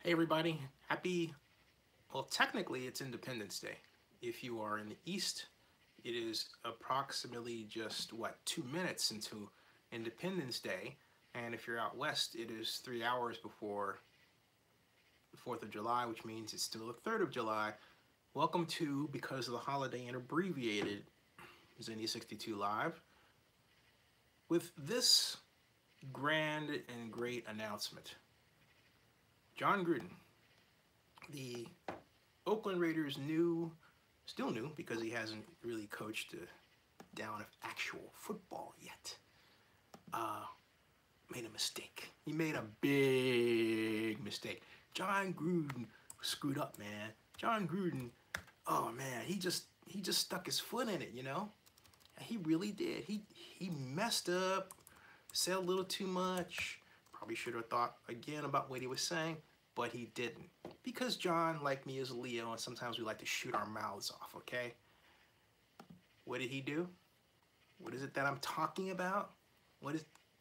Hey everybody, well technically it's Independence Day. If you are in the East, it is approximately just, 2 minutes into Independence Day. And if you're out West, it is 3 hours before the 4th of July, which means it's still the 3rd of July. Welcome to Because of the Holiday and Abbreviated Zennie62 Live with this grand and great announcement. Jon Gruden, the Oakland Raiders still new because he hasn't really coached a down of actual football yet, made a mistake. He made a big mistake. Jon Gruden screwed up, man. Jon Gruden, oh man, he just stuck his foot in it, you know? He really did. He messed up, said a little too much. Probably should have thought again about what he was saying, but he didn't. Because Jon, like me, is a Leo, and sometimes we like to shoot our mouths off, okay? What did he do? What is it that I'm talking about?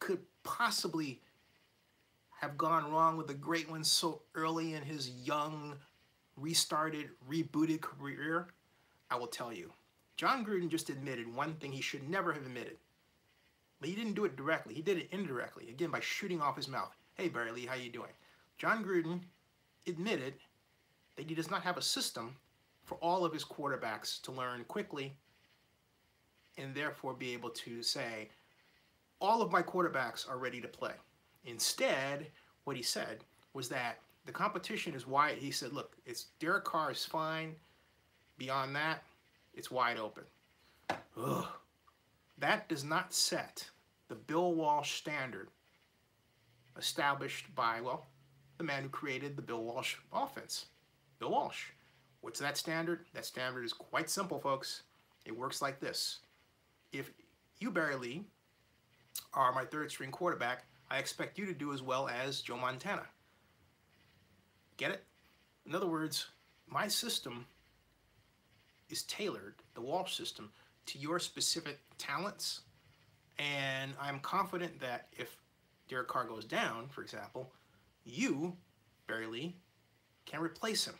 Could possibly have gone wrong with the great one so early in his young, restarted, rebooted career? I will tell you. Jon Gruden just admitted one thing he should never have admitted. But he didn't do it directly. He did it indirectly, again, by shooting off his mouth. Hey, Barry Lee, how you doing? Jon Gruden admitted that he does not have a system for all of his quarterbacks to learn quickly and therefore be able to say, all of my quarterbacks are ready to play. Instead, what he said was that the competition is wide. He said, look, Derek Carr is fine. Beyond that, it's wide open. Ugh. That does not set the Bill Walsh standard established by, well, the man who created the Bill Walsh offense. Bill Walsh. What's that standard? That standard is quite simple, folks. It works like this. If you, Barry Lee, are my third string quarterback, I expect you to do as well as Joe Montana. Get it? In other words, my system is tailored, the Walsh system, to your specific talents. And I'm confident that if Derek Carr goes down, for example, you, Barry Lee, can replace him.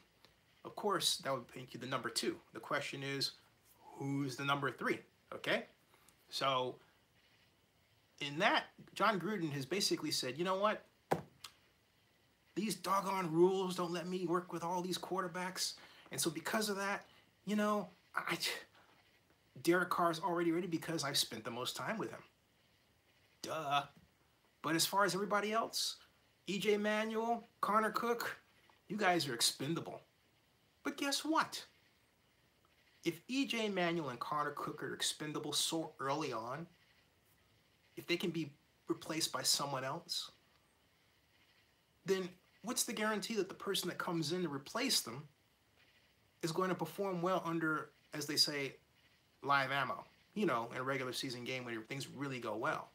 Of course, that would make you the number 2. The question is, who's the number 3? Okay? So, in that, Jon Gruden has basically said, you know what? These doggone rules don't let me work with all these quarterbacks. And so because of that, you know, Derek Carr's already ready because I've spent the most time with him. Duh. But as far as everybody else, E.J. Manuel, Connor Cook, you guys are expendable. But guess what? If E.J. Manuel and Connor Cook are expendable so early on, if they can be replaced by someone else, then what's the guarantee that the person that comes in to replace them is going to perform well under, as they say, live ammo, you know, in a regular season game when things really go well?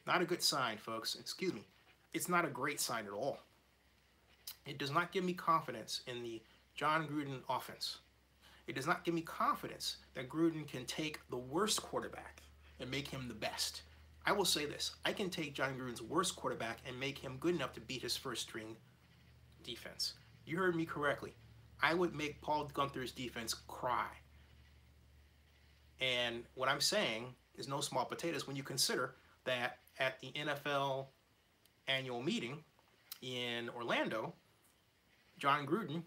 Not a good sign, folks. Excuse me. It's not a great sign at all. It does not give me confidence in the Jon Gruden offense. It does not give me confidence that Gruden can take the worst quarterback and make him the best. I will say this. I can take Jon Gruden's worst quarterback and make him good enough to beat his first string defense. You heard me correctly. I would make Paul Guenther's defense cry. And what I'm saying is no small potatoes when you consider that at the NFL annual meeting in Orlando, Jon Gruden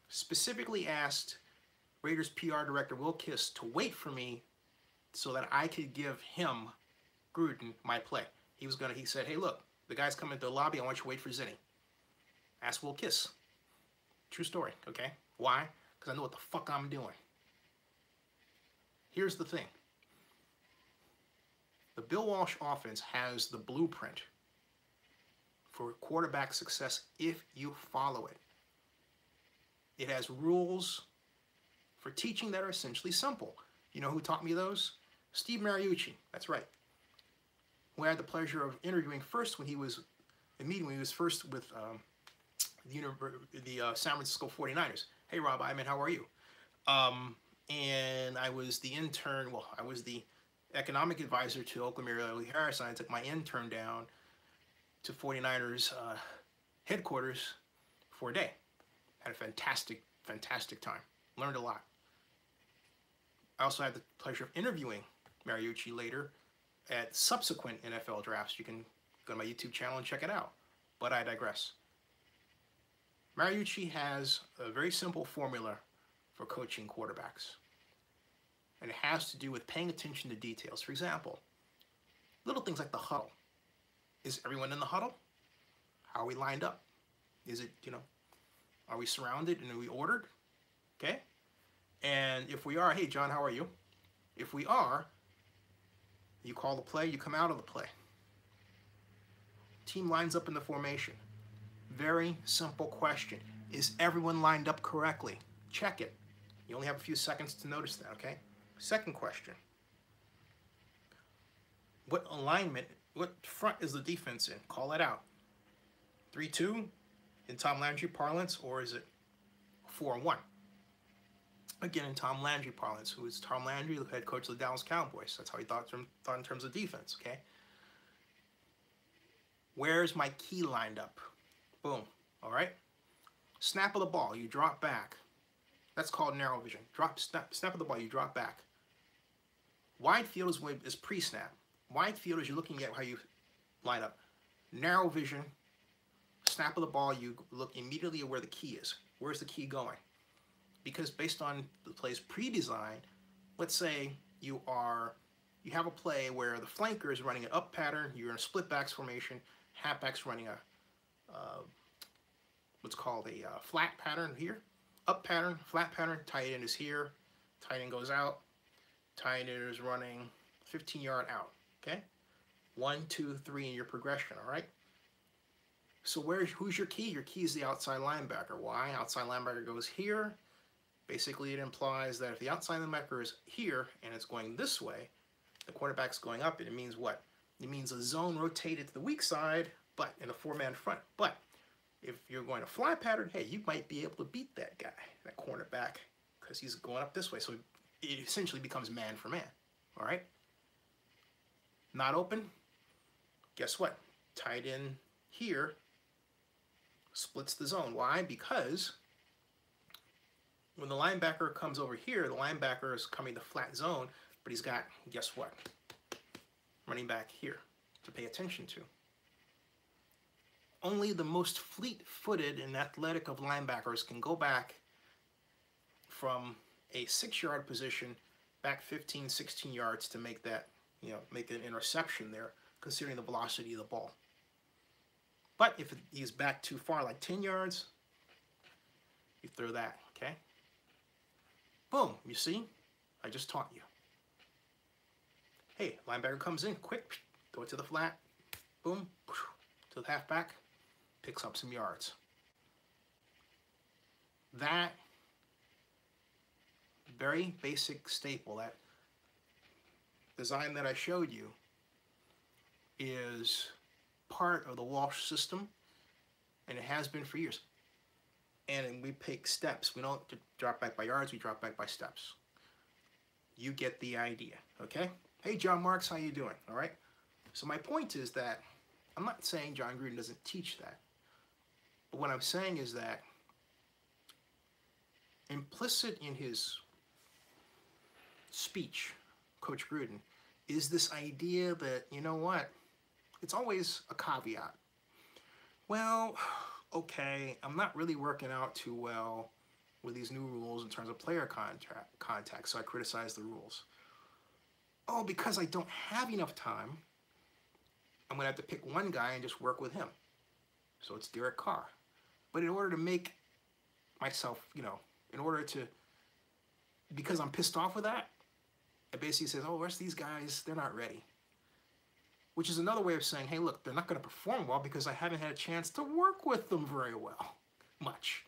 specifically asked Raiders PR director Will Kiss to wait for me so that I could give him, Gruden, my play. He said, hey, look, the guy's coming to the lobby. I want you to wait for Zennie. Ask Will Kiss. True story, okay? Why? Because I know what the fuck I'm doing. Here's the thing. The Bill Walsh offense has the blueprint for quarterback success if you follow it. It has rules for teaching that are essentially simple. You know who taught me those? Steve Mariucci, that's right. Who I had the pleasure of interviewing first when he was first with the San Francisco 49ers. Hey, Rob Iman, how are you? And I was the intern, I was the economic advisor to Oakland Mayor Harris, and I took my intern down to 49ers headquarters for a day. Had a fantastic, fantastic time. Learned a lot. I also had the pleasure of interviewing Mariucci later at subsequent NFL drafts. You can go to my YouTube channel and check it out. But I digress. Mariucci has a very simple formula for coaching quarterbacks. And it has to do with paying attention to details. For example, little things like the huddle. Is everyone in the huddle? How are we lined up? Is it, are we surrounded and are we ordered? Okay? And if we are, hey, John, how are you? If we are, you call the play, you come out of the play. Team lines up in the formation. Very simple question. Is everyone lined up correctly? Check it. You only have a few seconds to notice that, okay? Second question. What alignment, what front is the defense in? Call it out. 3-2 in Tom Landry parlance, or is it 4-1? Again, in Tom Landry parlance. Who is Tom Landry, the head coach of the Dallas Cowboys? That's how he thought in terms of defense, okay? Where's my key lined up? Boom, all right? Snap of the ball, you drop back. That's called narrow vision. Snap of the ball, you drop back. Wide field is pre-snap. Wide field is you're looking at how you line up. Narrow vision, snap of the ball, you look immediately at where the key is. Where's the key going? Because based on the play's pre-design, let's say you have a play where the flanker is running an up pattern, you're in a split backs formation, halfback's running a what's called a flat pattern here, up pattern, flat pattern, tight end is here, tight end goes out, tight end is running 15-yard out, okay? 1, 2, 3 in your progression, all right? So who's your key? Your key is the outside linebacker. Why? Outside linebacker goes here. Basically, it implies that if the outside linebacker is here and it's going this way, the quarterback's going up, and it means what? It means a zone rotated to the weak side, but in a four-man front. But if you're going to fly pattern, hey, you might be able to beat that guy, that cornerback, because he's going up this way. So it essentially becomes man for man, all right? Not open, guess what? Tight end here splits the zone. Why? Because when the linebacker comes over here, the linebacker is coming to flat zone, but he's got, guess what? Running back here to pay attention to. Only the most fleet-footed and athletic of linebackers can go back from a 6-yard position back 15, 16 yards to make that, make an interception there, considering the velocity of the ball. But if he's back too far, like 10 yards, you throw that, okay? Boom, you see? I just taught you. Hey, linebacker comes in, quick, throw it to the flat, boom, to the halfback, picks up some yards. That very basic staple, that design that I showed you, is part of the Walsh system, and it has been for years. And we take steps. We don't drop back by yards, we drop back by steps. You get the idea, okay? Hey, John Marks, how you doing? All right? So my point is that I'm not saying Jon Gruden doesn't teach that. But what I'm saying is that implicit in his speech, Coach Gruden, is this idea that, you know what? It's always a caveat. Well, okay, I'm not really working out too well with these new rules in terms of player contact, so I criticize the rules. Oh, because I don't have enough time, I'm going to have to pick one guy and just work with him. So it's Derek Carr. But in order to make myself, because I'm pissed off with that, it basically says, oh, the rest of these guys, they're not ready. Which is another way of saying, hey, look, they're not going to perform well because I haven't had a chance to work with them very well, much.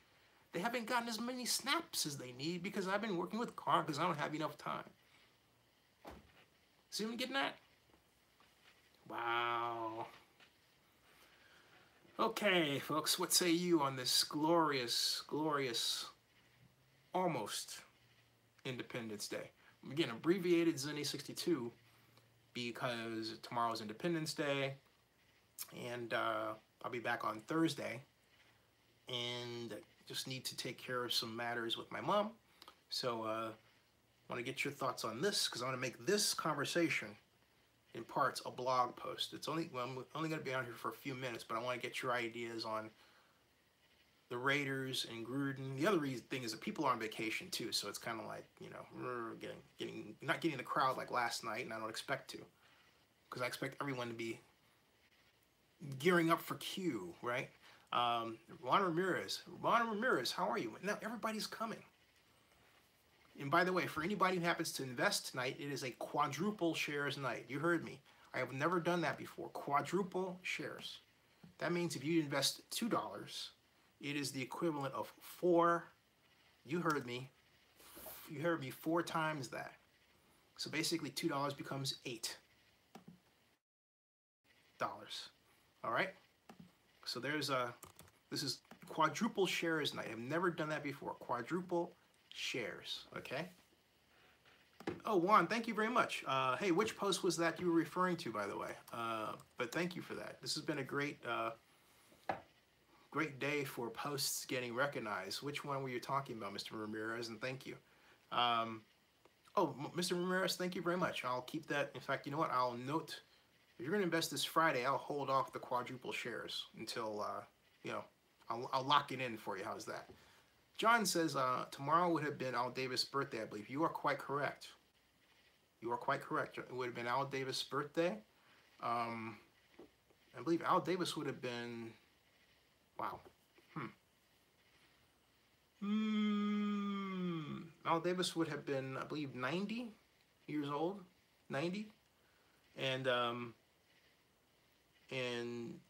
They haven't gotten as many snaps as they need because I've been working with Carr because I don't have enough time. See what I'm getting at? Wow. Okay, folks, what say you on this glorious, glorious, almost Independence Day? Again, abbreviated Zennie62 because tomorrow's Independence Day. And I'll be back on Thursday. And just need to take care of some matters with my mom. So I want to get your thoughts on this, because I want to make this conversation in parts a blog post. It's only, well, I'm only going to be on here for a few minutes, but I want to get your ideas on the Raiders and Gruden. The other thing is that people are on vacation too, so it's kind of like, you know, not getting the crowd like last night, and I don't expect to, because I expect everyone to be gearing up for Q, right? Ron Ramirez, how are you? Now everybody's coming. And by the way, for anybody who happens to invest tonight, it is a quadruple shares night. You heard me. I have never done that before. Quadruple shares. That means if you invest $2, it is the equivalent of 4. You heard me. You heard me 4 times that. So basically $2 becomes $8. All right. So there's this is quadruple shares night. I've never done that before. Quadruple shares. Okay. Oh, Juan, thank you very much. Hey, which post was that you were referring to, by the way? But thank you for that. This has been a great day for posts getting recognized. Which one were you talking about, Mr. Ramirez? And thank you. Oh, Mr. Ramirez, thank you very much. I'll keep that. In fact, you know what? I'll note, if you're going to invest this Friday, I'll hold off the quadruple shares until, you know, I'll lock it in for you. How's that? John says, tomorrow would have been Al Davis' birthday, I believe. You are quite correct. You are quite correct. It would have been Al Davis' birthday. I believe Al Davis would have been, wow. Al Davis would have been, I believe, 90 years old. 90. And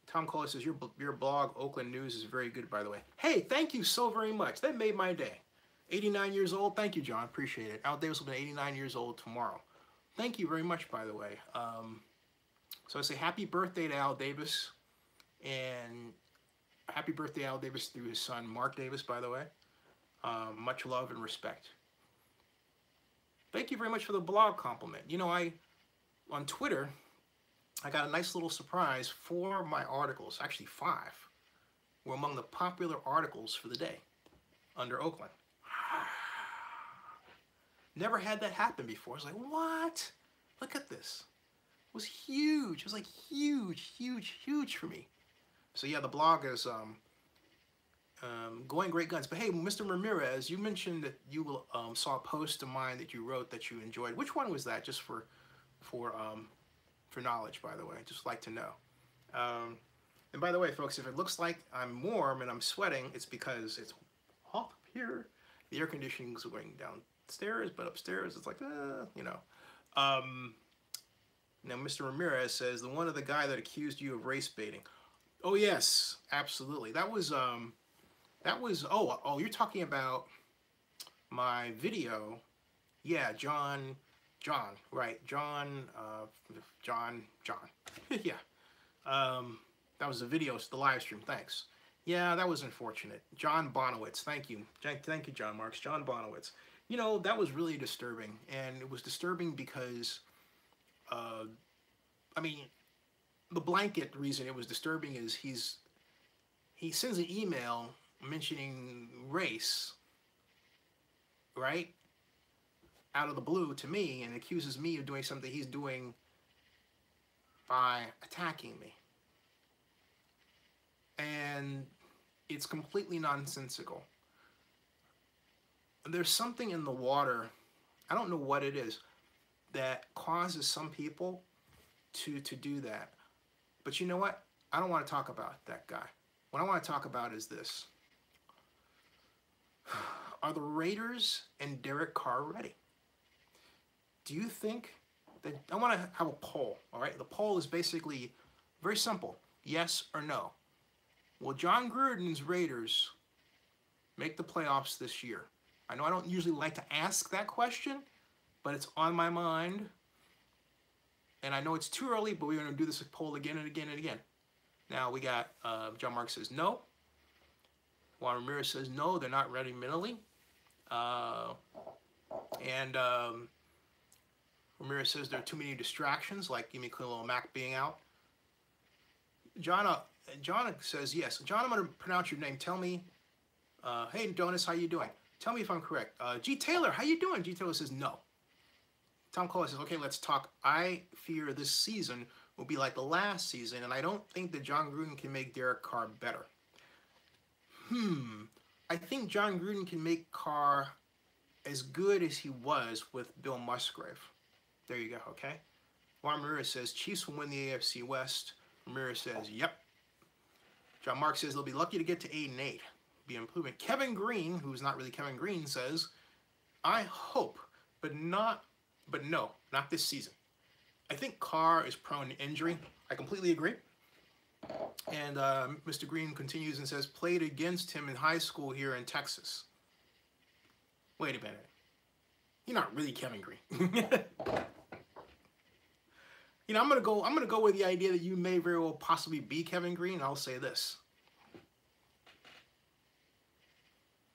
Tom Kohler says, your blog, Oakland News, is very good, by the way. Hey, thank you so very much. That made my day. 89 years old. Thank you, John. Appreciate it. Al Davis will be 89 years old tomorrow. Thank you very much, by the way. So I say happy birthday to Al Davis. And happy birthday, Al Davis, through his son, Mark Davis, by the way. Much love and respect. Thank you very much for the blog compliment. You know, on Twitter, I got a nice little surprise. 4 of my articles, actually 5, were among the popular articles for the day under Oakland. Never had that happen before. I was like, what? Look at this. It was huge. It was like huge, huge, huge for me. So yeah, the blog is going great guns. But hey, Mr. Ramirez, you mentioned that you saw a post of mine that you wrote that you enjoyed. Which one was that? Just for knowledge, by the way. I'd just like to know. And by the way, folks, if it looks like I'm warm and I'm sweating, it's because it's hot up here. The air conditioning is going downstairs, but upstairs it's like, you know. Now, Mr. Ramirez says, the one of the guy that accused you of race baiting. Oh, yes, absolutely. That was, oh, you're talking about my video. Yeah, Jon, right, Jon. Yeah. That was the video, the live stream, thanks. Yeah, that was unfortunate. John Bonowitz, thank you. Thank you, John Marks. John Bonowitz. You know, that was really disturbing, and it was disturbing because, I mean, the blanket reason it was disturbing is he sends an email mentioning race, right, out of the blue to me, and accuses me of doing something he's doing by attacking me. And it's completely nonsensical. There's something in the water, I don't know what it is, that causes some people to do that. But you know what? I don't want to talk about that guy. What I want to talk about is this. Are the Raiders and Derek Carr ready? Do you think that, I want to have a poll, all right? The poll is basically very simple, yes or no. Will Jon Gruden's Raiders make the playoffs this year? I know I don't usually like to ask that question, but it's on my mind. And I know it's too early, but we're going to do this poll again and again and again. Now we got, John Mark says no. Juan Ramirez says no, they're not ready mentally. Ramirez says there are too many distractions, like Jimmy Khalil Mack being out. John says yes. John, I'm going to pronounce your name. Tell me, hey, Donis, how you doing? Tell me if I'm correct. G. Taylor, how you doing? G. Taylor says no. Tom Kohler says, okay, let's talk. I fear this season will be like the last season, and I don't think that Jon Gruden can make Derek Carr better. I think Jon Gruden can make Carr as good as he was with Bill Musgrave. There you go, okay? Juan Ramirez says, Chiefs will win the AFC West. Ramirez says, yep. John Mark says, they'll be lucky to get to 8-8. Be an improvement. Kevin Green, who's not really Kevin Green, says, I hope, but no, not this season. I think Carr is prone to injury. I completely agree. And Mr. Green continues and says, played against him in high school here in Texas. Wait a minute. You're not really Kevin Green. You know, I'm gonna go with the idea that you may very well possibly be Kevin Green. I'll say this.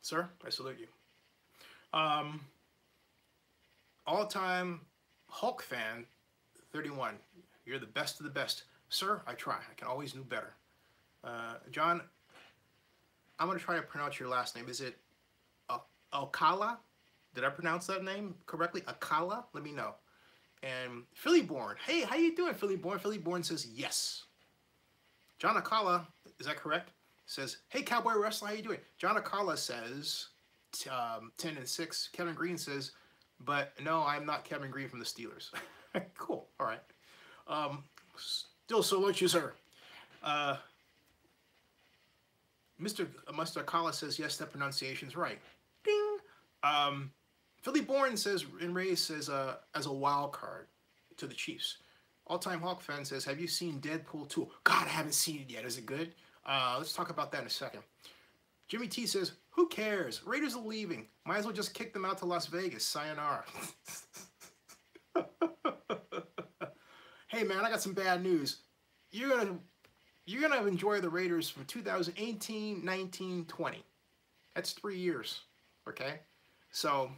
Sir, I salute you. All-time Hulk fan, 31. You're the best of the best. Sir, I try. I can always do better. John, I'm going to try to pronounce your last name. Is it Alcala? Did I pronounce that name correctly? Alcala? Let me know. And Philly Born. Hey, how you doing, Philly Born? Philly Born says yes. John Alcala, is that correct? Says, hey, Cowboy Wrestler, how you doing? John Alcala says 10-6. Kevin Green says, but no, I'm not Kevin Green from the Steelers. Cool. All right. Still salute you, sir. Mr. Alcala says, yes, that pronunciation's right. Ding. Philly Born says, and Ray says, as a wild card to the Chiefs. All-time Hawk fan says, have you seen Deadpool 2? God, I haven't seen it yet. Is it good? Let's talk about that in a second. Jimmy T says, who cares? Raiders are leaving. Might as well just kick them out to Las Vegas. Sayonara. Hey, man, I got some bad news. You're gonna enjoy the Raiders from 2018, 19, 20. That's 3 years, okay? So,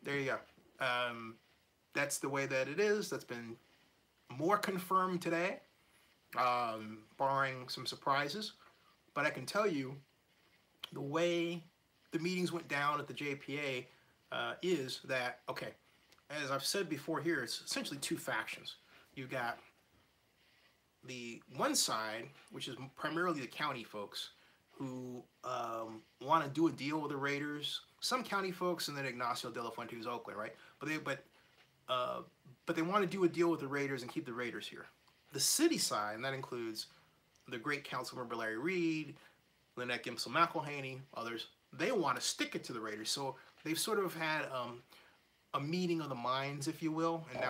there you go. That's the way that it is. That's been more confirmed today, barring some surprises. But I can tell you, the way the meetings went down at the JPA is that, okay, as I've said before here, it's essentially two factions. You've got the one side, which is primarily the county folks, who want to do a deal with the Raiders. Some county folks, and then Ignacio de la Fuente, who's Oakland, right? But they want to do a deal with the Raiders and keep the Raiders here. The city side, and that includes the great councilmember Larry Reed, Lynette Gimsel McElhaney, others, they want to stick it to the Raiders. So they've sort of had a meeting of the minds, if you will, and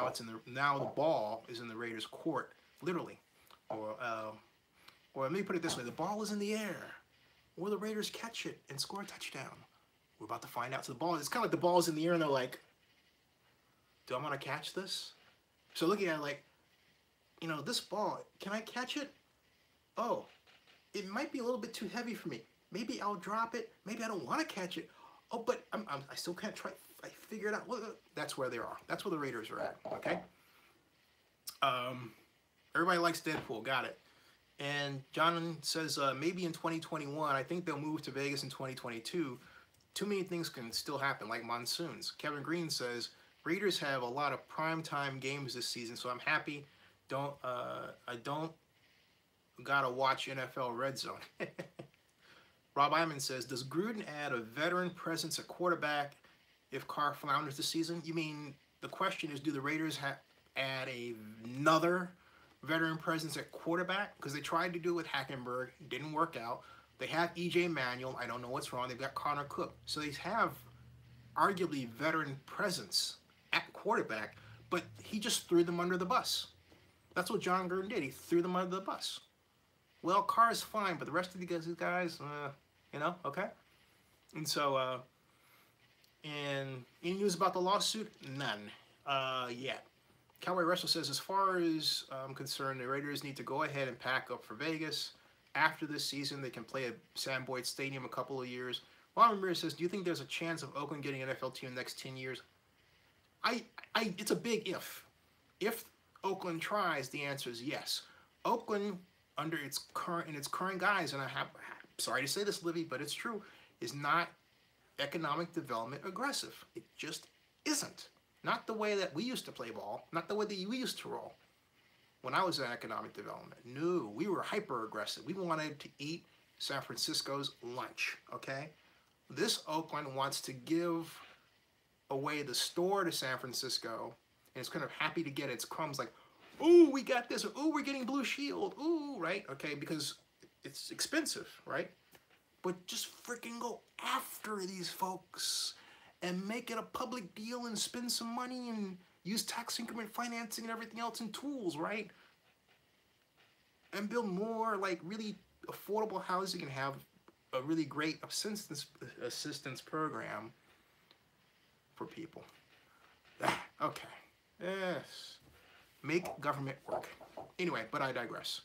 now the ball is in the Raiders' court, literally. Or let me put it this way: the ball is in the air. Will the Raiders catch it and score a touchdown? We're about to find out. So it's kind of like the ball's in the air, and they're like, "Do I want to catch this?" So looking at it like, you know, this ball, can I catch it? Oh, it might be a little bit too heavy for me. Maybe I'll drop it. Maybe I don't want to catch it. Oh, but I still can't try. I figure it out. Well, that's where they are. That's where the Raiders are at. Okay. Everybody likes Deadpool. Got it. And John says maybe in 2021. I think they'll move to Vegas in 2022. Too many things can still happen, like monsoons. Kevin Green says Raiders have a lot of primetime games this season, so I'm happy. I don't gotta watch NFL Red Zone. Rob Iman says, does Gruden add a veteran presence at quarterback if Carr flounders this season? You mean, the question is, do the Raiders add another veteran presence at quarterback? Because they tried to do it with Hackenberg, didn't work out. They have E.J. Manuel. I don't know what's wrong. They've got Connor Cook. So they have arguably veteran presence at quarterback, but he just threw them under the bus. That's what Jon Gruden did. He threw them under the bus. Well, Carr's fine, but the rest of these guys, you know, okay? And so, and any news about the lawsuit? None yet. Cowboy Wrestler says, as far as I'm concerned, the Raiders need to go ahead and pack up for Vegas. After this season, they can play at Sam Boyd Stadium a couple of years. Juan Ramirez says, do you think there's a chance of Oakland getting an NFL team in the next 10 years? It's a big if. If Oakland tries, the answer is yes. Oakland under its current guise, and sorry to say this, Livy, but it's true, is not economic development aggressive. It just isn't. Not the way that we used to play ball, not the way that we used to roll when I was in economic development. No, we were hyper aggressive. We wanted to eat San Francisco's lunch, okay? This Oakland wants to give away the store to San Francisco, and it's kind of happy to get its crumbs like, ooh, we got this, or ooh, we're getting Blue Shield, ooh, right? Okay, because it's expensive, right? But just freaking go after these folks and make it a public deal and spend some money and use tax increment financing and everything else and tools, right? And build more like really affordable housing and have a really great assistance program for people. Okay. Yes. Make government work. Anyway, but I digress.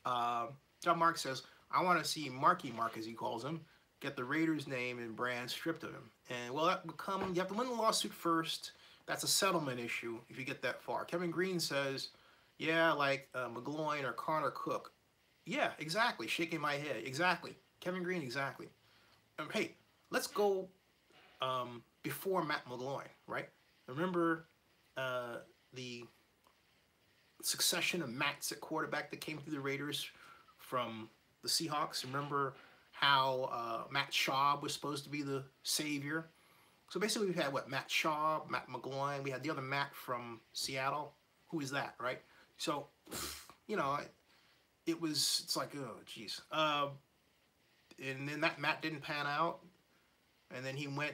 John Mark says, I want to see Marky Mark, as he calls him, get the Raiders name and brand stripped of him. And well, that would come, you have to win the lawsuit first. That's a settlement issue if you get that far. Kevin Green says, yeah, like McGloin or Connor Cook. Yeah, exactly. Shaking my head. Exactly. Kevin Green, exactly. Hey, let's go before Matt McGloin, right? Remember the succession of Matts at quarterback that came through the Raiders from the Seahawks? Remember how Matt Schaub was supposed to be the savior? So basically we've had, what, Matt Schaub, Matt McGloin, we had the other Matt from Seattle. Who is that, right? So, you know, it's like, oh, geez. And then that Matt didn't pan out, and then he went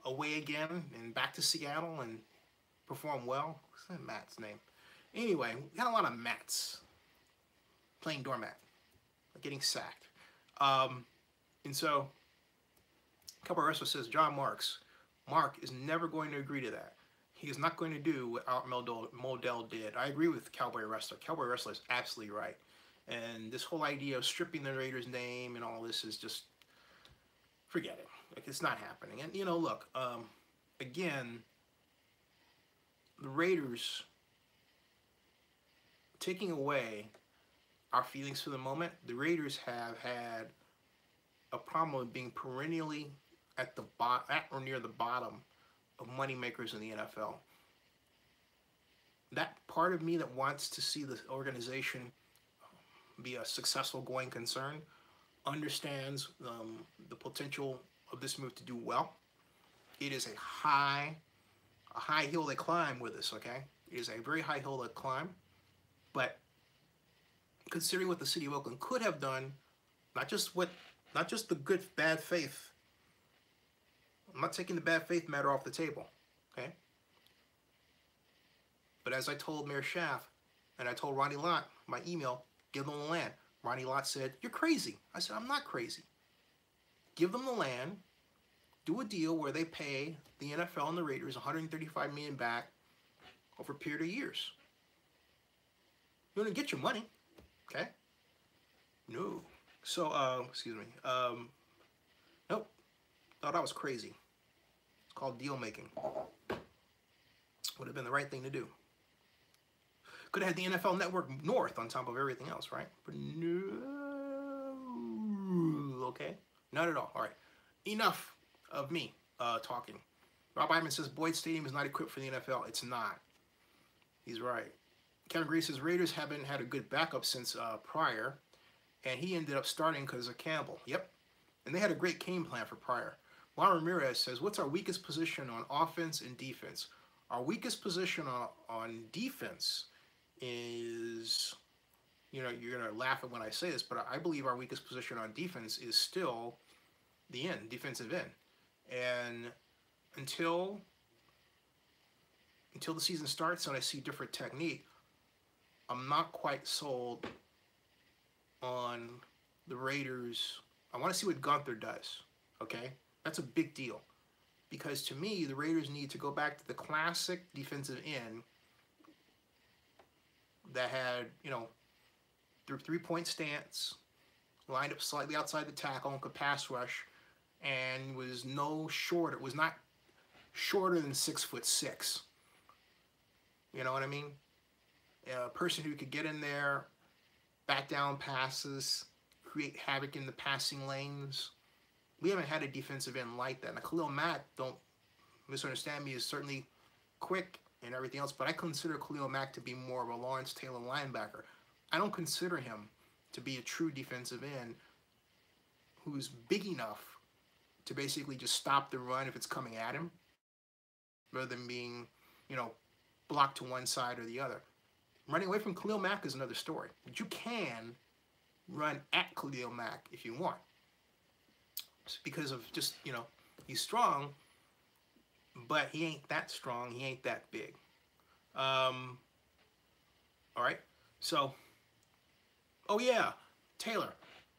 away again and back to Seattle and performed well. What's that Matt's name? Anyway, we had a lot of Matts playing doormat, getting sacked. And so, a couple of wrestlers says, John Marks. Mark is never going to agree to that. He is not going to do what Art Modell did. I agree with Cowboy Wrestler. Cowboy Wrestler is absolutely right. And this whole idea of stripping the Raiders' name and all this is just, forget it. Like, it's not happening. And, you know, look, again, the Raiders taking away our feelings for the moment, the Raiders have had a problem with being perennially at or near the bottom of moneymakers in the NFL. That part of me that wants to see the organization be a successful going concern understands the potential of this move to do well. It is a high hill they climb with this, okay? It is a very high hill to climb, but considering what the city of Oakland could have done, not just the good bad faith. I'm not taking the bad faith matter off the table, okay? But as I told Mayor Schaaf, and I told Ronnie Lott, my email, give them the land. Ronnie Lott said, you're crazy. I said, I'm not crazy. Give them the land, do a deal where they pay the NFL and the Raiders $135 million back over a period of years. You're gonna get your money, okay? No. So, excuse me. Nope. Thought I was crazy. It's called deal making. Would have been the right thing to do. Could have had the NFL Network North on top of everything else, right? But no. Okay. Not at all. All right. Enough of me talking. Rob Iman says Boyd Stadium is not equipped for the NFL. It's not. He's right. Kevin Gray says Raiders haven't had a good backup since Pryor, and he ended up starting because of Campbell. Yep. And they had a great game plan for Pryor. Juan Ramirez says, what's our weakest position on offense and defense? Our weakest position on defense is, you know, you're going to laugh at when I say this, but I believe our weakest position on defense is still the end, defensive end. And until the season starts and I see different technique, I'm not quite sold on the Raiders. I want to see what Gunther does, okay? That's a big deal. Because to me, the Raiders need to go back to the classic defensive end that had, you know, three-point stance, lined up slightly outside the tackle and could pass rush, and was no shorter. Was not shorter than 6'6". You know what I mean? A person who could get in there bat down passes, create havoc in the passing lanes. We haven't had a defensive end like that. Now, Khalil Mack, don't misunderstand me, is certainly quick and everything else, but I consider Khalil Mack to be more of a Lawrence Taylor linebacker. I don't consider him to be a true defensive end who's big enough to basically just stop the run if it's coming at him, rather than being, you know, blocked to one side or the other. Running away from Khalil Mack is another story. But you can run at Khalil Mack if you want. It's because of just, you know, he's strong, but he ain't that strong. He ain't that big. All right. So, oh yeah, Taylor,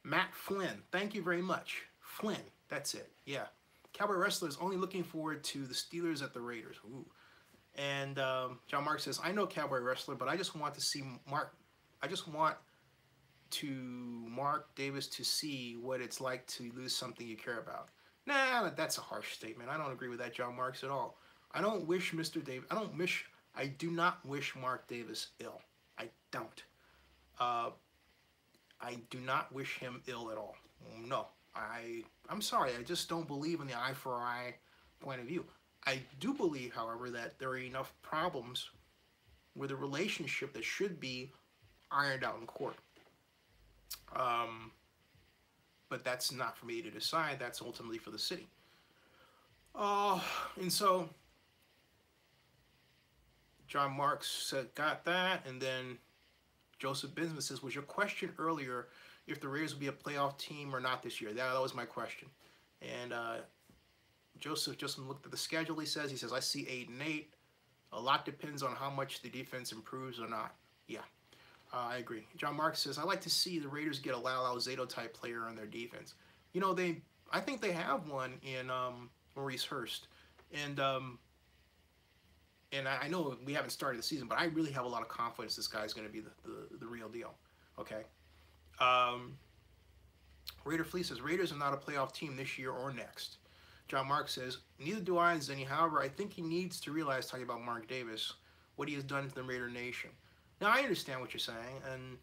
Matt Flynn. Thank you very much. Flynn, that's it. Yeah. Cowboy Wrestler is only looking forward to the Steelers at the Raiders. Ooh. And John Mark says, I know Cowboy Wrestler, but I just want to see Mark Davis to see what it's like to lose something you care about. Nah, that's a harsh statement. I don't agree with that, John Marks, at all. I don't wish Mr. Davis, I do not wish Mark Davis ill. I don't. I do not wish him ill at all. No. I'm sorry, I just don't believe in the eye for eye point of view. I do believe, however, that there are enough problems with a relationship that should be ironed out in court. But that's not for me to decide. That's ultimately for the city. And so John Marks said, got that. And then Joseph Binsman says, was your question earlier if the Raiders will be a playoff team or not this year? That was my question. And Joseph just looked at the schedule, he says, I see 8-8. A lot depends on how much the defense improves or not. Yeah, I agree. John Marks says, I like to see the Raiders get a Lyle Alzado type player on their defense. You know, I think they have one in Maurice Hurst. And I know we haven't started the season, but I really have a lot of confidence this guy's going to be the real deal. Okay. Raider Fleet says, Raiders are not a playoff team this year or next. John Mark says, neither do I, Zennie. However, I think he needs to realize, talking about Mark Davis, what he has done to the Raider Nation. Now, I understand what you're saying, and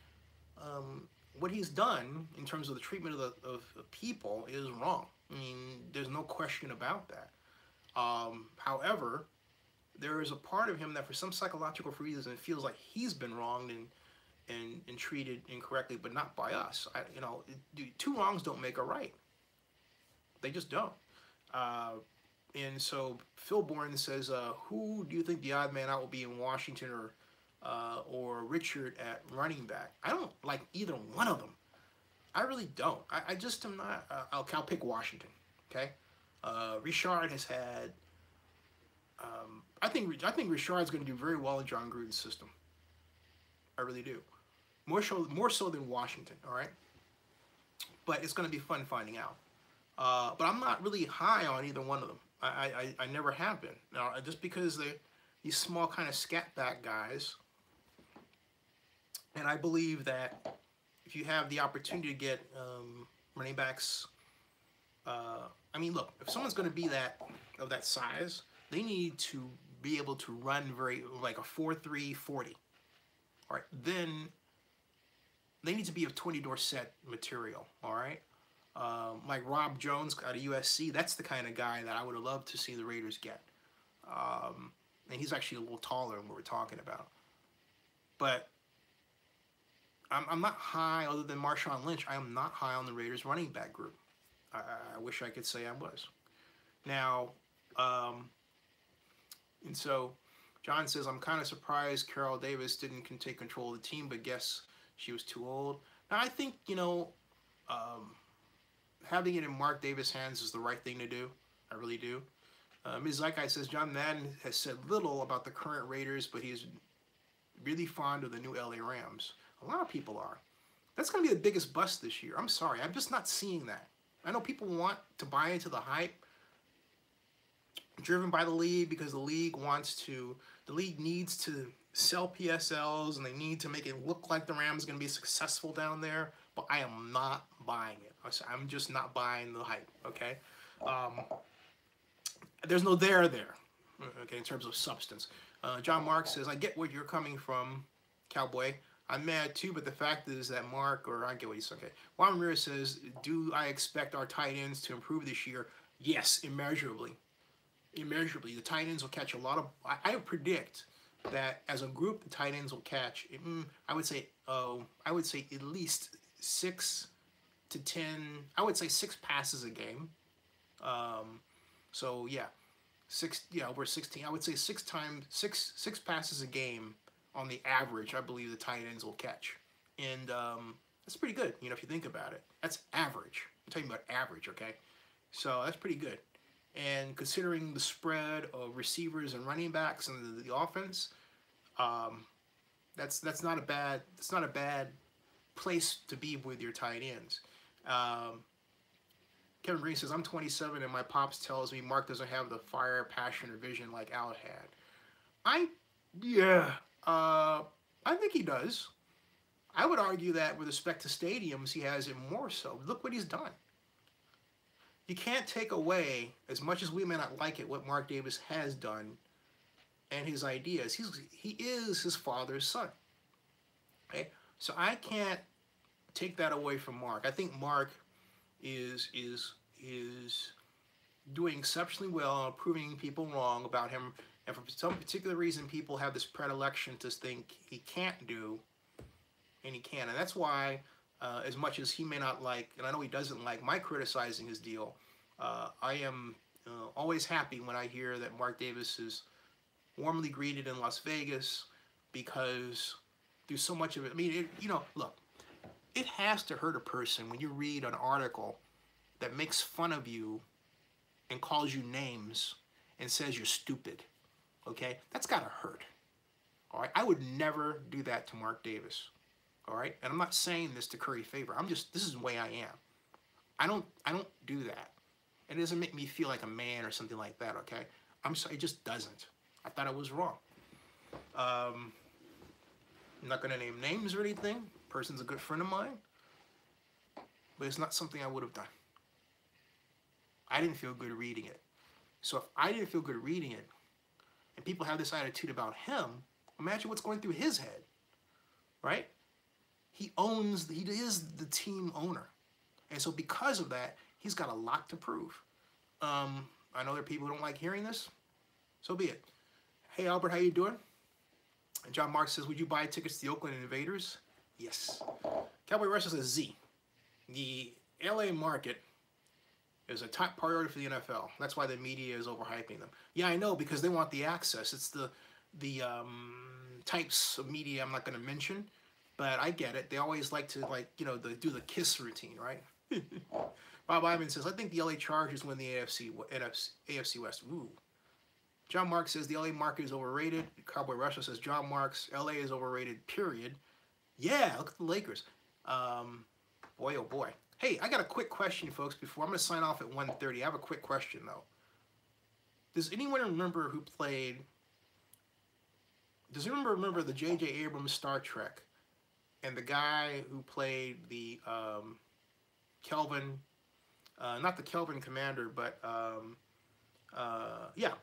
what he's done in terms of the treatment of people is wrong. I mean, there's no question about that. However, there is a part of him that for some psychological reason feels like he's been wronged and treated incorrectly, but not by us. Two wrongs don't make a right. They just don't. And so Phil Bourne says, who do you think the odd man out will be in Washington or Richard at running back? I don't like either one of them. I really don't. I just am not. I'll pick Washington. Okay. Richard has had. I think Richard's going to do very well in Jon Gruden's system. I really do. More so than Washington. All right. But it's going to be fun finding out. But I'm not really high on either one of them. I never have been. Now, just because these small kind of scat back guys, and I believe that if you have the opportunity to get running backs, I mean, look, if someone's going to be of that size, they need to be able to run like a 4.3 40. All right, then they need to be of 20 Dorsett material. All right. Like Rob Jones out of USC, that's the kind of guy that I would have loved to see the Raiders get. And he's actually a little taller than what we're talking about. But I'm not high, other than Marshawn Lynch, I am not high on the Raiders running back group. I wish I could say I was. Now, and so John says, I'm kind of surprised Carol Davis didn't take control of the team, but guess she was too old. Now, I think, having it in Mark Davis' hands is the right thing to do. I really do. Ms. Zeikai says, John Madden has said little about the current Raiders, but he's really fond of the new LA Rams. A lot of people are. That's going to be the biggest bust this year. I'm sorry. I'm just not seeing that. I know people want to buy into the hype driven by the league because the league needs to sell PSLs and they need to make it look like the Rams are going to be successful down there, but I am not buying it. I'm just not buying the hype, okay? There's no there, okay, in terms of substance. John Mark says, I get where you're coming from, Cowboy. I'm mad too, but the fact is that Mark, or I get what he's saying. Okay. Juan Ramirez says, do I expect our tight ends to improve this year? Yes, immeasurably. Immeasurably. The tight ends will catch a lot of, I predict that as a group, the tight ends will catch, I would say at least 6 to 10, I would say 6 passes a game. So yeah, over 16. I would say 6 passes a game on the average. I believe the tight ends will catch, and that's pretty good. You know, if you think about it, that's average. I'm talking about average, okay? So that's pretty good. And considering the spread of receivers and running backs and the offense, that's not a bad place to be with your tight ends. Kevin Green says, I'm 27 and my pops tells me Mark doesn't have the fire, passion, or vision like Al had. I think he does. I would argue that with respect to stadiums, he has it more so. Look what he's done. You can't take away, as much as we may not like it, what Mark Davis has done and his ideas. He is his father's son. Okay? So I can't take that away from Mark. I think Mark is doing exceptionally well and proving people wrong about him. And for some particular reason, people have this predilection to think he can't do, and he can. And that's why, as much as he may not like, and I know he doesn't like my criticizing his deal, I am always happy when I hear that Mark Davis is warmly greeted in Las Vegas, because there's so much of it. I mean, look, it has to hurt a person when you read an article that makes fun of you and calls you names and says you're stupid. Okay? That's gotta hurt. All right? I would never do that to Mark Davis. All right? And I'm not saying this to curry favor. This is the way I am. I don't do that. It doesn't make me feel like a man or something like that, okay? I'm sorry, it just doesn't. I thought I was wrong. I'm not gonna name names or anything. Person's a good friend of mine. But it's not something I would have done. I didn't feel good reading it. So if I didn't feel good reading it, and people have this attitude about him, imagine what's going through his head, right? He is the team owner. And so because of that, he's got a lot to prove. I know there are people who don't like hearing this. So be it. Hey, Albert, how you doing? And John Mark says, would you buy tickets to the Oakland Invaders? Yes. Cowboy Wrestler says, Z. The LA market is a top priority for the NFL. That's why the media is overhyping them. Yeah, I know, because they want the access. It's the types of media I'm not going to mention, but I get it. They always like to, do the kiss routine, right? Bob Ivan says, I think the LA Chargers win the AFC West. Ooh. John Mark says the LA market is overrated. Cowboy Wrestler says John Mark's LA is overrated, period. Yeah, look at the Lakers. Boy, oh boy. Hey, I got a quick question, folks, before I'm going to sign off at 1:30. I have a quick question, though. Does anyone remember who played... Does anyone remember the J.J. Abrams Star Trek and the guy who played the Kelvin... not the Kelvin Commander, but...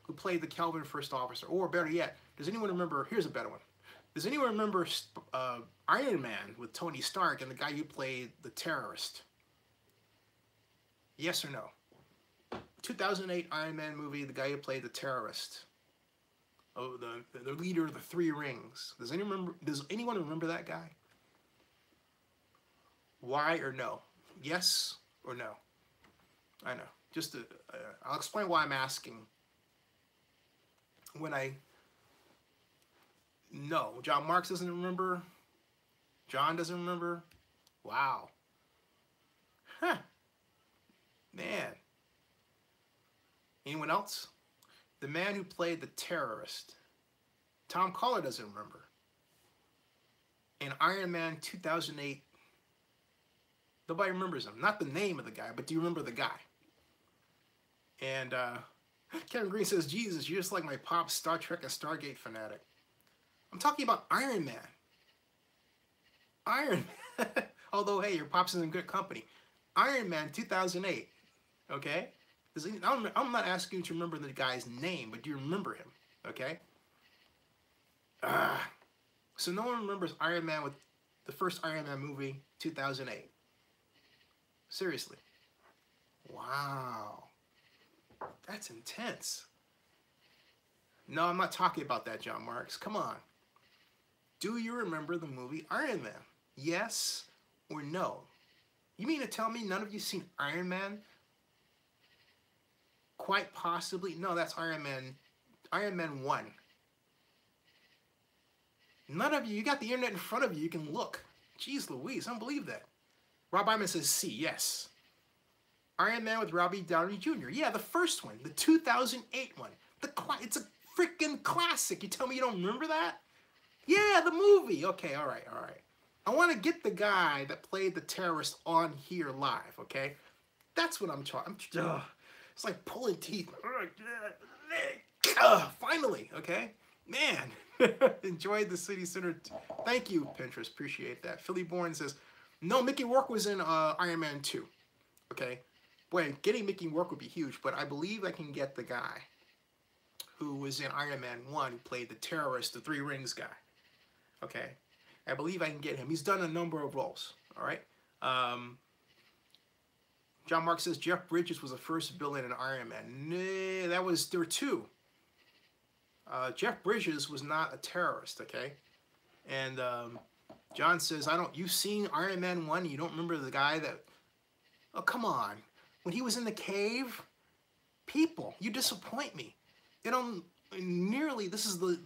who played the Kelvin First Officer? Or better yet, does anyone remember... Here's a better one. Does anyone remember Iron Man with Tony Stark and the guy who played the terrorist? Yes or no? 2008 Iron Man movie, the guy who played the terrorist. Oh, the leader of the Three Rings. Does anyone remember that guy? Why or no? Yes or no? I know. I'll explain why I'm asking. No, John Marks doesn't remember. John doesn't remember. Wow. Huh. Man. Anyone else? The man who played the terrorist. Tom Collar doesn't remember. In Iron Man 2008, nobody remembers him. Not the name of the guy, but do you remember the guy? And Kevin Green says, Jesus, you're just like my pop's Star Trek and Stargate fanatic. I'm talking about Iron Man. Iron Man. Although, hey, your pop's is in good company. Iron Man 2008. Okay? I'm not asking you to remember the guy's name, but do you remember him? Okay? So no one remembers Iron Man with The first Iron Man movie, 2008. Seriously. Wow. That's intense. No, I'm not talking about that, John Marks. Come on. Do you remember the movie Iron Man? Yes or no? You mean to tell me none of you seen Iron Man? Quite possibly. No, that's Iron Man 1. None of you. You got the internet in front of you. You can look. Jeez Louise, I don't believe that. Rob Iman says C, yes. Iron Man with Robbie Downey Jr. Yeah, the first one. The 2008 one. It's a freaking classic. You tell me you don't remember that? Yeah, the movie. Okay, all right, all right. I want to get the guy that played the terrorist on here live, okay? That's what I'm talking. It's like pulling teeth. Finally, okay? Man, enjoyed the City Center. Thank you, Pinterest. Appreciate that. Philly Bourne says, no, Mickey Rourke was in Iron Man 2, okay? Boy, getting Mickey Rourke would be huge, but I believe I can get the guy who was in Iron Man 1, who played the terrorist, the Three Rings guy, okay? I believe I can get him. He's done a number of roles, all right? John Mark says Jeff Bridges was the first villain in Iron Man. Nah, there were two. Jeff Bridges was not a terrorist, okay? And John says, you've seen Iron Man 1, you don't remember the guy that, oh, come on. When he was in the cave, people, you disappoint me. You know, nearly, this is the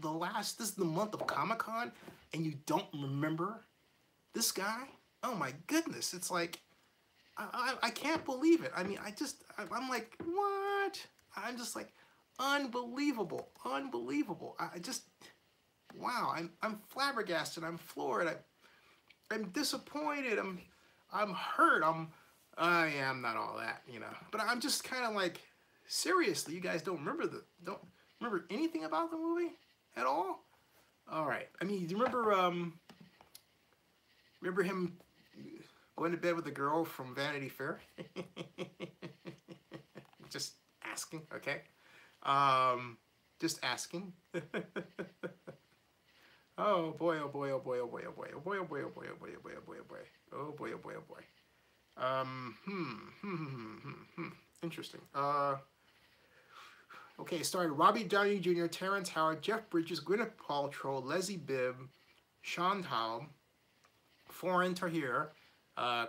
month of Comic-Con, and you don't remember this guy? Oh my goodness, it's like, I can't believe it. I mean, I'm like, what? I'm just like, unbelievable, unbelievable. Wow, I'm flabbergasted, I'm floored, I'm disappointed, I'm hurt, I'm not all that, you know. But I'm just kind of like, seriously, you guys don't remember anything about the movie at all? All right. I mean, do you remember him going to bed with a girl from Vanity Fair? Just asking, okay? Just asking. Oh boy, oh boy, oh boy, oh boy, oh boy, oh boy, oh boy, oh boy, oh boy, oh boy, oh boy, oh boy, oh boy, oh boy, oh boy. Interesting. Okay, it started Robbie Downey Jr., Terrence Howard, Jeff Bridges, Gwyneth Paltrow, Leslie Bibb, Sean Howe, Florian Tahir,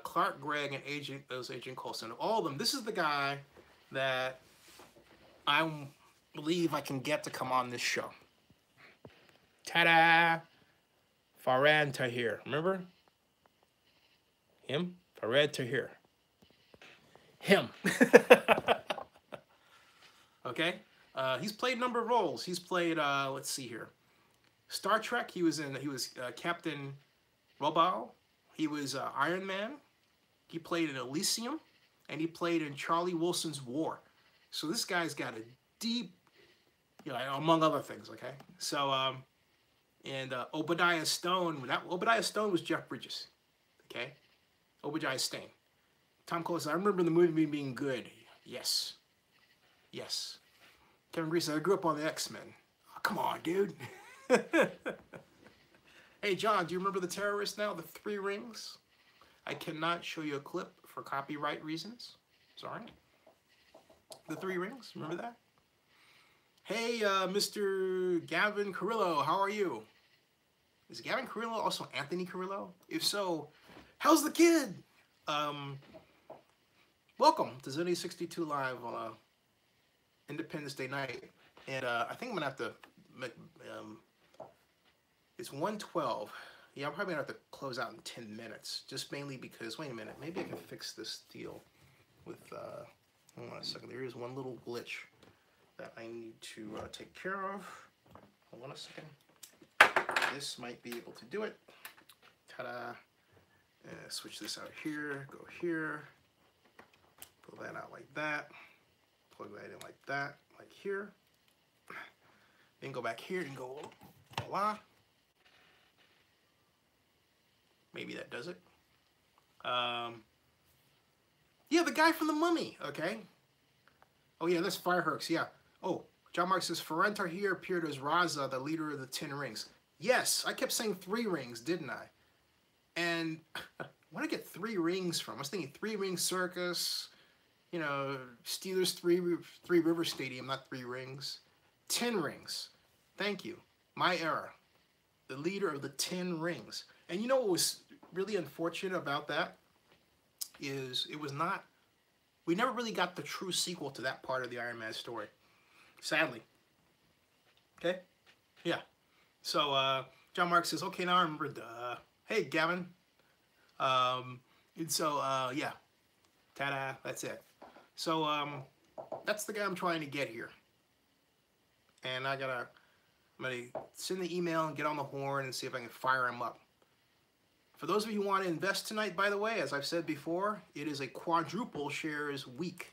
Clark Gregg, and Agent Coulson. All of them. This is the guy that I believe I can get to come on this show. Ta-da! Farhan Tahir. Remember? Him? Farhan Tahir. Him. Okay? He's played a number of roles. He's played, let's see here. Star Trek, he was Captain Robau. He was Iron Man. He played in Elysium. And he played in Charlie Wilson's War. So this guy's got a deep, you know, among other things, okay? So, and Obadiah Stone, Obadiah Stone was Jeff Bridges, okay? Obadiah Stane. Tom Cole says, I remember the movie being good. Yes. Yes. Kevin Grease said, I grew up on the X-Men. Oh, come on, dude. Hey, John, do you remember the terrorist now? The Three Rings? I cannot show you a clip for copyright reasons. Sorry. The Three Rings, remember that? Hey, Mr. Gavin Carrillo, how are you? Is Gavin Carrillo also Anthony Carrillo? If so, how's the kid? Welcome to Zennie62 Live on Independence Day night. And I think I'm going to have to make, it's 1:12. Yeah, I'm probably going to have to close out in 10 minutes. Just mainly because, wait a minute, maybe I can fix this deal with, hold on a second. There is one little glitch that I need to take care of. Hold on a second. This might be able to do it. Ta-da. Switch this out here, go here. Pull that out like that. Plug that in like that, like here. Then go back here and go, voila. Maybe that does it. Yeah, the guy from The Mummy, okay. Oh yeah, that's Fireworks, yeah. Oh, John Mark says, Farhan Tahir appeared as Raza, the leader of the 10 Rings. Yes, I kept saying 3 rings, didn't I? And I want to get 3 rings from. I was thinking 3 Ring Circus, you know, Steelers 3 River Stadium, not 3 rings. 10 rings. Thank you. My era. The leader of the 10 rings. And you know what was really unfortunate about that is it was not, we never really got the true sequel to that part of the Iron Man story. Sadly. Okay? Yeah. So, John Mark says, okay, now I remember, duh. Hey, Gavin. And so, yeah. Ta-da, that's it. So, that's the guy I'm trying to get here. And I'm gonna send the email and get on the horn and see if I can fire him up. For those of you who want to invest tonight, by the way, as I've said before, it is a quadruple shares week.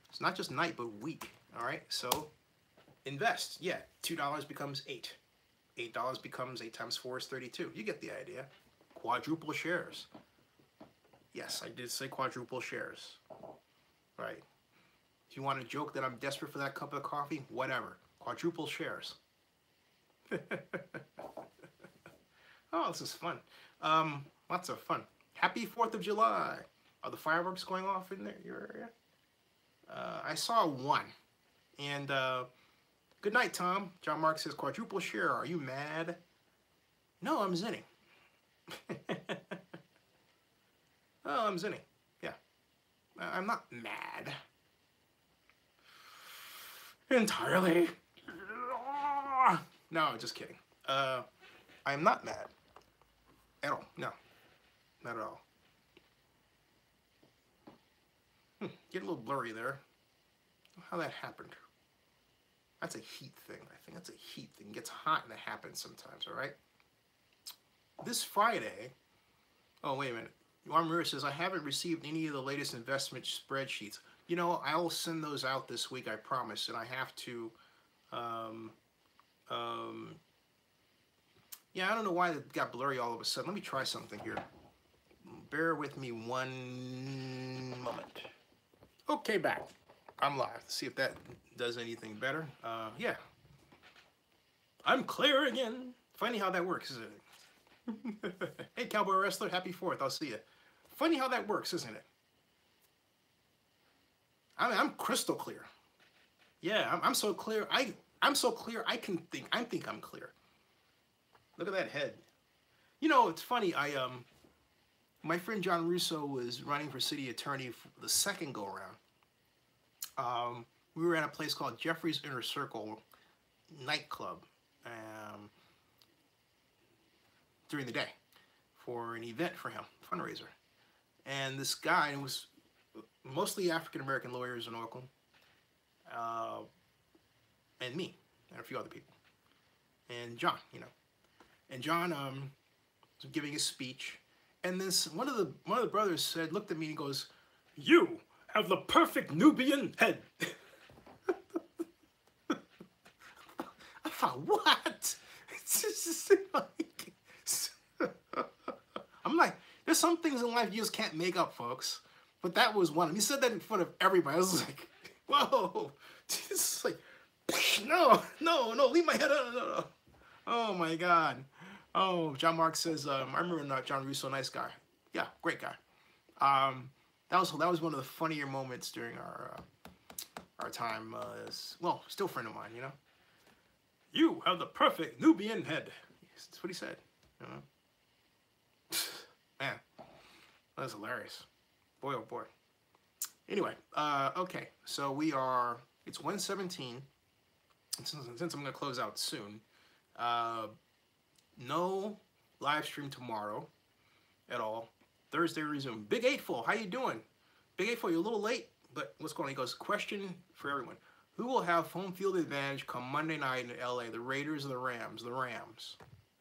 It's not just night, but week. All right, so invest. Yeah, $2 becomes $8. $8 becomes 8 times 4 is 32. You get the idea. Quadruple shares. Yes, I did say quadruple shares. Right. If you want to joke that I'm desperate for that cup of coffee, whatever. Quadruple shares. Oh, this is fun. Lots of fun. Happy 4th of July. Are the fireworks going off in your area? I saw one. And good night, Tom. John Mark says, quadruple share. Are you mad? No, I'm Zennie. Oh, I'm Zennie. Yeah. I'm not mad. Entirely. No, just kidding. I'm not mad. At all. No. Not at all. Get a little blurry there. How that happened. That's a heat thing. I think that's a heat thing. It gets hot and it happens sometimes, all right? This Friday... Oh, wait a minute. Juan Muir says, I haven't received any of the latest investment spreadsheets. You know, I will send those out this week, I promise. And I have to... yeah, I don't know why it got blurry all of a sudden. Let me try something here. Bear with me one moment. Okay, back. I'm live. Let's see if that does anything better. Yeah. I'm clear again. Funny how that works, isn't it? Hey, Cowboy Wrestler, happy 4th. I'll see you. Funny how that works, isn't it? I mean, I'm crystal clear. Yeah, I'm so clear. I'm so clear. I think I'm clear. Look at that head. You know, it's funny. My friend John Russo was running for city attorney for the second go around. We were at a place called Jeffrey's Inner Circle nightclub during the day for an event for him, fundraiser. And this guy, it was mostly African-American lawyers in Oakland, and me, and a few other people, and John, you know. And John was giving a speech, and this one of the brothers looked at me and goes, "You have the perfect Nubian head." I thought, what? It's just like, I'm like, there's some things in life you just can't make up, folks. But that was one of them. He said that in front of everybody. I was like, whoa. It's like, no, leave my head out. No. Oh my God. Oh, John Mark says, I remember John Russo, nice guy. Yeah, great guy. That was one of the funnier moments during our time. Well, still a friend of mine, you know. You have the perfect Nubian head. That's what he said. You know? Man, that was hilarious. Boy, oh boy. Anyway, okay, so it's 1:17. Since I'm going to close out soon, no live stream tomorrow at all. Thursday resume. Big Eightful, how you doing? Big Eightful, you're a little late, but what's going on? He goes, question for everyone. Who will have home field advantage come Monday night in LA? The Raiders or the Rams? The Rams.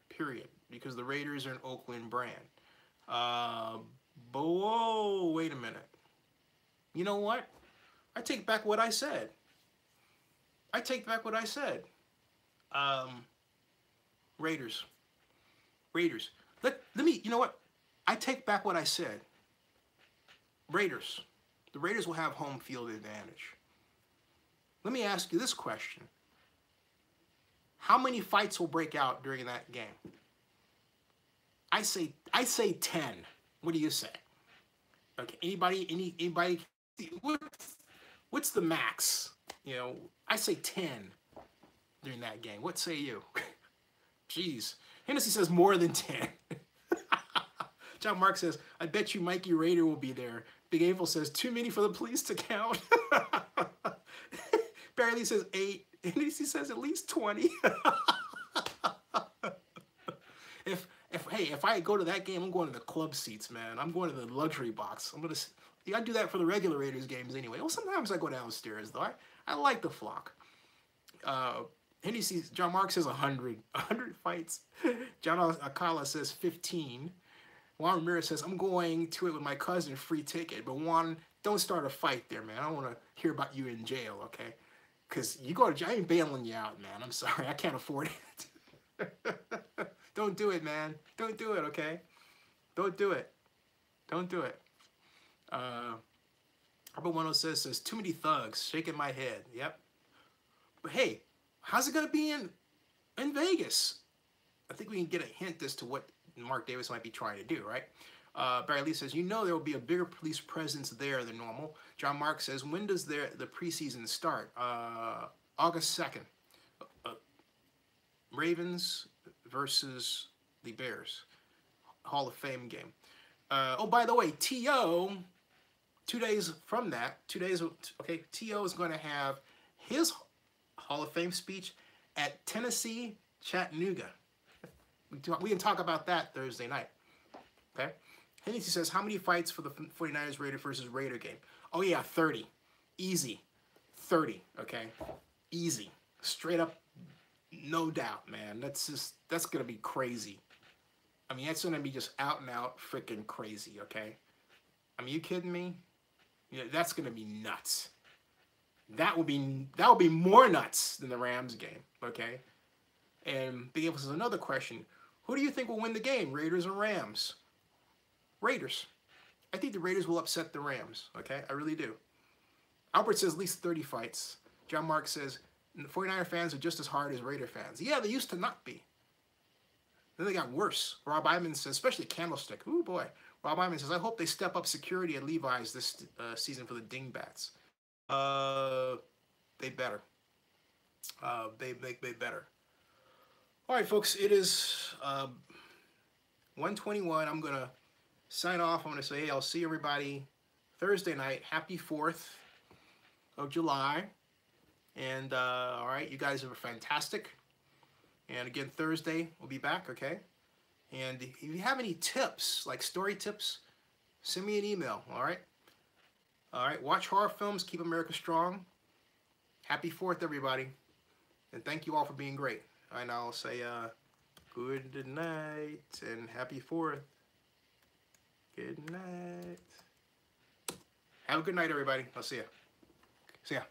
Period. Because the Raiders are an Oakland brand. But whoa, wait a minute. You know what? I take back what I said. Raiders. Let me, you know what? I take back what I said. Raiders. The Raiders will have home field advantage. Let me ask you this question. How many fights will break out during that game? I say 10. What do you say? Okay, anybody? What's the max? You know, I say 10 during that game. What say you? Jeez. Hennessy says more than 10. John Mark says, I bet you Mikey Rader will be there. Big April says, too many for the police to count. Barry Lee says 8. Hennessy says at least 20. If I go to that game, I'm going to the club seats, man. I'm going to the luxury box. I do that for the regular Raiders games anyway. Well, sometimes I go downstairs, though. I like the flock. John Mark says 100. 100 fights. John Akala says 15. Juan Ramirez says, I'm going to it with my cousin, free ticket. But Juan, don't start a fight there, man. I don't want to hear about you in jail, okay? Because you go to jail, I ain't bailing you out, man. I'm sorry. I can't afford it. Don't do it, man. Don't do it, okay? Don't do it. Don't do it. Albert 106 says, too many thugs. Shaking my head. Yep. But hey, how's it going to be in Vegas? I think we can get a hint as to what Mark Davis might be trying to do, right? Barry Lee says, you know there will be a bigger police presence there than normal. John Mark says, when does the preseason start? August 2nd. Ravens versus the Bears. Hall of Fame game. Oh, by the way, T.O., 2 days from that, T.O. is going to have his Hall of Fame speech at Tennessee, Chattanooga. We can talk about that Thursday night. Okay? Hennessy says, how many fights for the 49ers Raider versus Raider game? Oh, yeah, 30. Easy. 30, okay? Easy. Straight up, no doubt, man. That's going to be crazy. I mean, that's going to be just out and out freaking crazy, okay? I mean, you kidding me? Yeah, that's going to be nuts. That will be more nuts than the Rams game, okay? And Big Apple says, another question. Who do you think will win the game, Raiders or Rams? Raiders. I think the Raiders will upset the Rams, okay? I really do. Albert says at least 30 fights. John Mark says, 49er fans are just as hard as Raider fans. Yeah, they used to not be. Then they got worse. Rob Iman says, especially Candlestick. Ooh, boy. Rob Iman says, I hope they step up security at Levi's this season for the Dingbats. They better. They better. All right, folks, it is 1:21. I'm going to sign off. I'm going to say, hey, I'll see everybody Thursday night. Happy 4th of July. And, all right, you guys are fantastic. And, again, Thursday, we'll be back, okay? And if you have any tips, like story tips, send me an email, all right? All right, watch horror films. Keep America strong. Happy 4th, everybody. And thank you all for being great. And I'll say good night and happy 4th. Good night. Have a good night, everybody. I'll see ya. See ya.